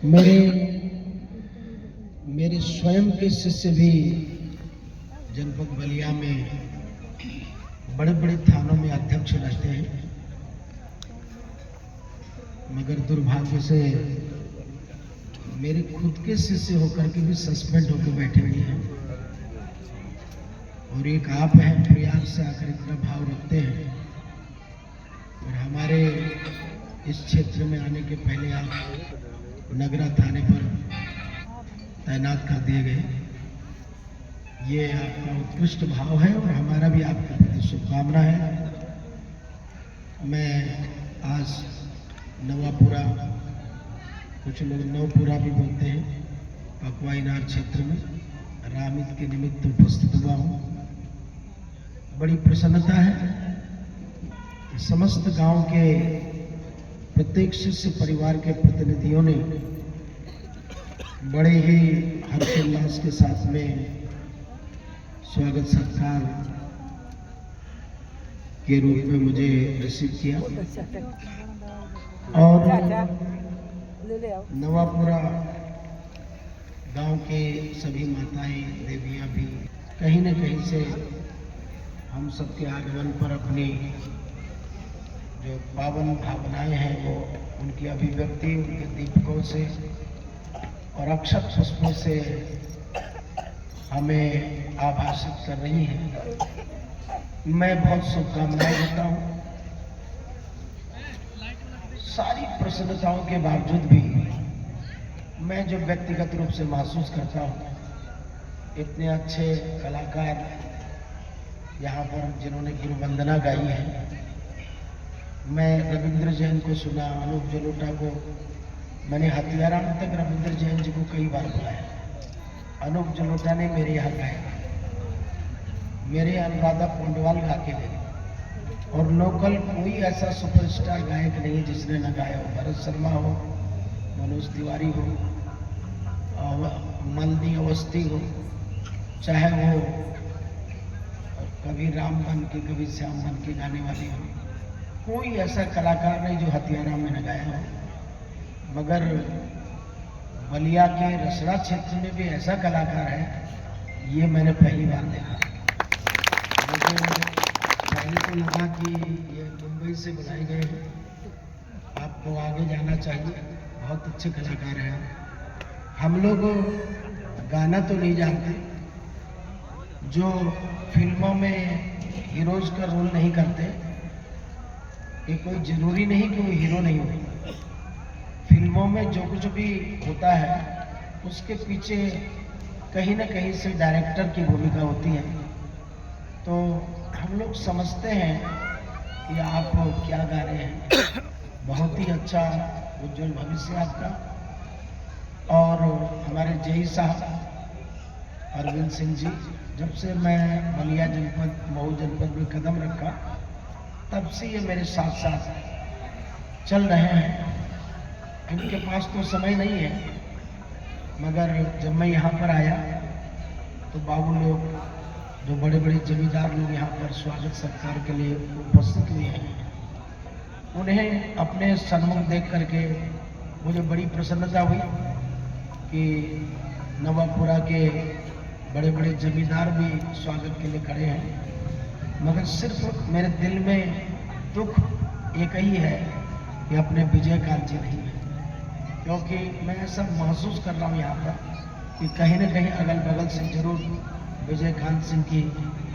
मेरे मेरे स्वयं के शिष्य भी जनपद बलिया में बड़े बड़े थानों में अध्यक्ष रहते हैं, मगर दुर्भाग्य से मेरे खुद के शिष्य होकर के भी सस्पेंड होकर बैठे हुए हैं। और एक आप हैं, प्रयाग से आकर इतना भाव रखते हैं और हमारे इस क्षेत्र में आने के पहले आप नगरा थाने पर तैनात कर दिए गए। ये आपका उत्कृष्ट भाव है और हमारा भी आपके प्रति शुभकामना है। मैं आज नवापुरा, कुछ लोग नवपुरा भी बोलते हैं, पकवाईनार क्षेत्र में रामित के निमित्त उपस्थित हुआ हूँ। बड़ी प्रसन्नता है कि समस्त गांव के प्रत्येक शिष्य परिवार के प्रतिनिधियों ने बड़े ही हर्षोल्लास के साथ में स्वागत सत्कार के रूप में मुझे रिसीव किया। और नवापुरा गांव के सभी माताएं देवियां भी कहीं न कहीं से हम सबके आगमन पर अपनी जो पावन भावनाएं हैं वो उनकी अभिव्यक्ति उनके दीपकों से और अक्षत पुष्पों से हमें आभाषित कर रही हैं। मैं बहुत शुभकामनाएं देता हूँ। सारी प्रसन्नताओं के बावजूद भी मैं जो व्यक्तिगत रूप से महसूस करता हूँ, इतने अच्छे कलाकार यहाँ पर जिन्होंने गुरु वंदना गाई है। मैं रविंद्र जैन को सुना, अनूप जलोटा को, मैंने हथियाराम तक रविंद्र जैन जी को कई बार बुलाया। अनूप जलोटा ने मेरे यहाँ गाया, मेरे अनुराधा पोंडवाल गा के गए। और लोकल कोई ऐसा सुपरस्टार गायक नहीं जिसने न गाया हो। भरत शर्मा हो, मनोज तिवारी हो, मल्दी अवस्थी हो, चाहे वो कभी राम बन के कभी श्याम बन के गाने वाले हो, कोई ऐसा कलाकार नहीं जो हथियाराम में न गाया हो। मगर बलिया के रसड़ा क्षेत्र में भी ऐसा कलाकार है, ये मैंने पहली बार देखा। मुझे पहले तो लगा कि ये मुंबई से बुलाए गए हैं, आपको आगे जाना चाहिए, बहुत अच्छे कलाकार हैं। हम लोग गाना तो नहीं जानते, जो फिल्मों में हीरोज का रोल नहीं करते, ये कोई जरूरी नहीं कि वो हीरो नहीं हो। फिल्मों में जो कुछ भी होता है उसके पीछे कहीं ना कहीं से डायरेक्टर की भूमिका होती है। तो हम लोग समझते हैं कि आप क्या गा रहे हैं। बहुत ही अच्छा उज्जवल भविष्य आपका। और हमारे जय साहब अरविंद सिंह जी, जब से मैं बलिया जनपद, मऊ जनपद में कदम रखा, तब से ये मेरे साथ साथ चल रहे हैं। इनके पास तो समय नहीं है, मगर जब मैं यहाँ पर आया तो बाबू लोग, जो बड़े बड़े जमींदार लोग यहाँ पर स्वागत सत्कार के लिए उपस्थित हुए हैं, उन्हें अपने सन्मुख देख करके मुझे बड़ी प्रसन्नता हुई कि नवापुरा के बड़े बड़े जमींदार भी स्वागत के लिए खड़े हैं। मगर सिर्फ मेरे दिल में दुख एक ही है कि अपने विजयकांत जी नहीं है, क्योंकि मैं ऐसा महसूस कर रहा हूँ यहाँ पर कि कहीं न कहीं अगल बगल से जरूर विजयकांत सिंह की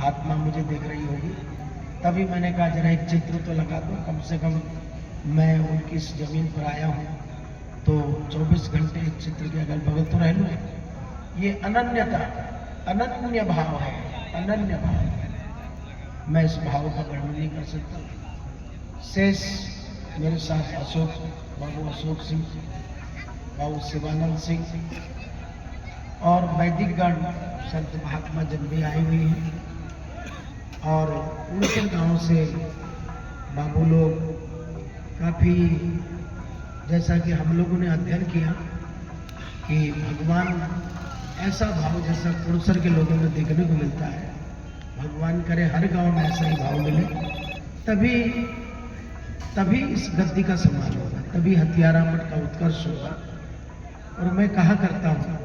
आत्मा मुझे देख रही होगी। तभी मैंने कहा जरा एक चित्र तो लगा दो, कम से कम मैं उनकी इस जमीन पर आया हूँ तो 24 घंटे इस चित्र के अगल बगल तो रह लूँ। ये अनन्यता, अनन्य भाव है, अनन्य भाव। मैं इस भाव का वर्णन नहीं कर सकता। शेष मेरे साथ अशोक बाबू, अशोक सिंह, बाबू शिवानंद सिंह और वैदिक गण संत महात्मा जन भी आए हुए हैं। और उनके गांव से बाबू लोग काफ़ी, जैसा कि हम लोगों ने अध्ययन किया कि भगवान ऐसा भाव जैसा कुड़सर के लोगों में देखने को मिलता है, भगवान करे हर गांव में ऐसा ही भाव मिले, तभी इस गद्दी का सम्मान होगा, तभी हथियारा मठ का उत्कर्ष होगा। और मैं कहा करता हूँ,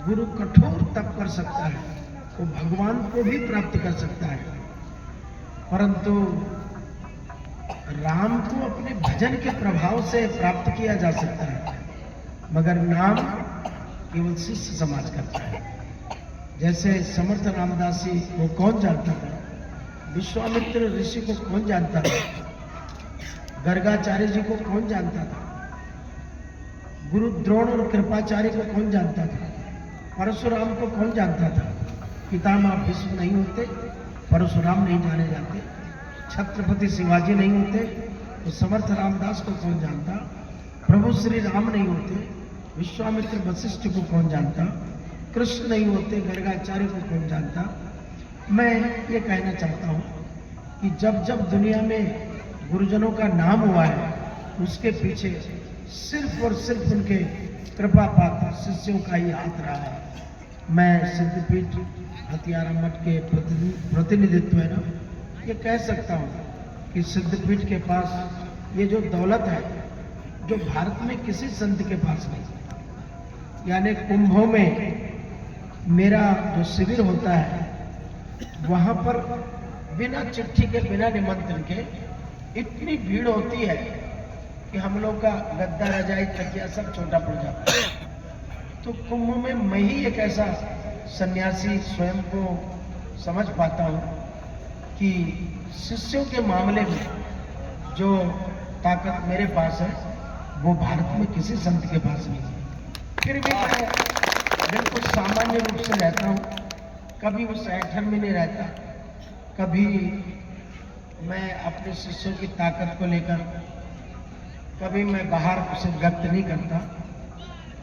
गुरु कठोर तप कर सकता है, वो भगवान को भी प्राप्त कर सकता है, परंतु राम को अपने भजन के प्रभाव से प्राप्त किया जा सकता है, मगर नाम केवल शिष्य समाज करता है। जैसे समर्थ रामदास जी को कौन जानता था, विश्वामित्र ऋषि को कौन जानता था, गर्गाचार्य जी को कौन जानता था, गुरु द्रोण और कृपाचार्य को कौन जानता था, परशुराम को कौन जानता था। पितामह भीष्म नहीं होते, परशुराम नहीं जाने जाते, छत्रपति शिवाजी नहीं होते तो समर्थ रामदास को कौन जानता, प्रभु श्री राम नहीं होते, विश्वामित्र वशिष्ठ को कौन जानता, कृष्ण नहीं होते, गर्गाचार्य को कौन जानता। मैं ये कहना चाहता हूँ कि जब जब दुनिया में गुरुजनों का नाम हुआ है, उसके पीछे सिर्फ और सिर्फ उनके कृपा पात्र शिष्यों का ही हाथ रहा है। मैं सिद्धपीठ हथियारा मठ के प्रतिनिधित्व है ना, ये कह सकता हूँ कि सिद्धपीठ के पास ये जो दौलत है, जो भारत में किसी संत के पास नहीं। यानी कुंभों में मेरा जो शिविर होता है, वहाँ पर बिना चिट्ठी के, बिना निमंत्रण के इतनी भीड़ होती है कि हम लोग का गद्दा, रजाई, तकिया सब छोटा पड़ जाता है। तो कुंभ में मैं ही एक ऐसा सन्यासी स्वयं को समझ पाता हूँ कि शिष्यों के मामले में जो ताकत मेरे पास है, वो भारत में किसी संत के पास नहीं है। फिर भी मैं बिल्कुल सामान्य रूप से रहता हूँ, कभी वो संगठन में नहीं रहता, कभी मैं अपने शिष्यों की ताकत को लेकर कभी मैं बाहर उसे व्यक्त नहीं करता।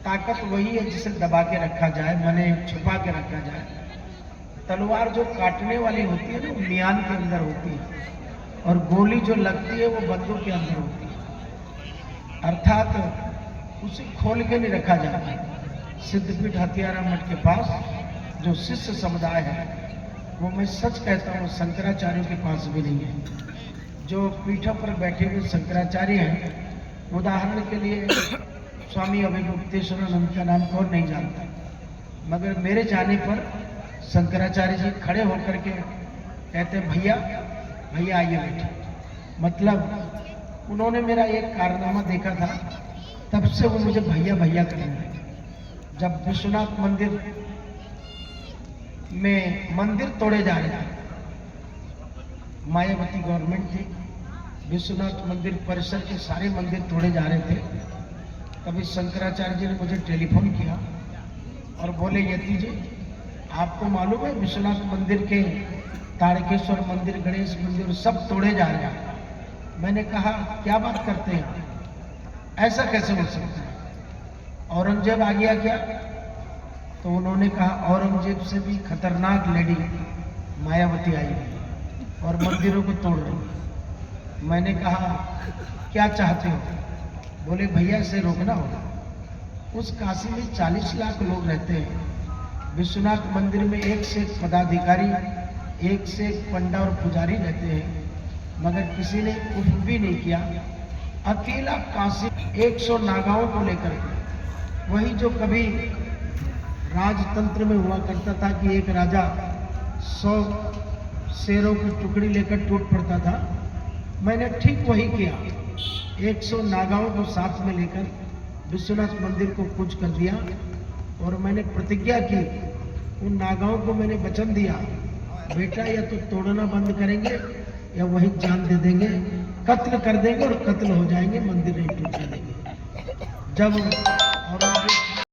ताकत वही है जिसे दबा के रखा जाए, मने छुपा के रखा जाए। तलवार जो काटने वाली होती है ना, वो मियान के अंदर होती है, और गोली जो लगती है वो बंदूक के अंदर होती है, अर्थात उसे खोल के नहीं रखा जाता। सिद्धपीठ हथियारा मठ के पास जो शिष्य समुदाय है, वो मैं सच कहता हूँ शंकराचार्यों के पास भी नहीं है। जो पीठों पर बैठे हुए शंकराचार्य हैं, उदाहरण के लिए स्वामी अभिमुक्तेश्वरानंद का नाम कौन नहीं जानता, मगर मेरे जाने पर शंकराचार्य जी खड़े होकर के कहते, भैया भैया आइए बैठे। मतलब उन्होंने मेरा एक कारनामा देखा था, तब से वो मुझे भैया भैया करने लगे। जब विश्वनाथ मंदिर में मंदिर तोड़े जा रहे थे, मायावती गवर्नमेंट थी, विश्वनाथ मंदिर परिसर के सारे मंदिर तोड़े जा रहे थे, तभी शंकराचार्य जी ने मुझे टेलीफोन किया और बोले, यति जी आपको मालूम है विश्वनाथ मंदिर के तारकेश्वर मंदिर, गणेश मंदिर सब तोड़े जा रहे हैं। मैंने कहा क्या बात करते हैं, ऐसा कैसे हो सकता है, औरंगजेब आ गया क्या? तो उन्होंने कहा औरंगजेब से भी खतरनाक लेडी मायावती आई है और मंदिरों को तोड़ रही। मैंने कहा क्या चाहते हो? बोले भैया इसे रोकना होगा। उस काशी में 40 लाख लोग रहते हैं, विश्वनाथ मंदिर में एक से एक पदाधिकारी, एक से एक पंडा और पुजारी रहते हैं, मगर किसी ने उफ भी नहीं किया। अकेला काशी 100 नागाओं को लेकर के, वही जो कभी राजतंत्र में हुआ करता था कि एक राजा 100 शेरों की टुकड़ी लेकर टूट पड़ता था, मैंने ठीक वही किया। 100 नागाओं को साथ में लेकर विश्वनाथ मंदिर को कूच कर दिया और मैंने प्रतिज्ञा की, उन नागाओं को मैंने वचन दिया, बेटा या तो तोड़ना बंद करेंगे या वहीं जान दे देंगे, कत्ल कर देंगे और कत्ल हो जाएंगे, मंदिर नहीं टूटने देंगे। जब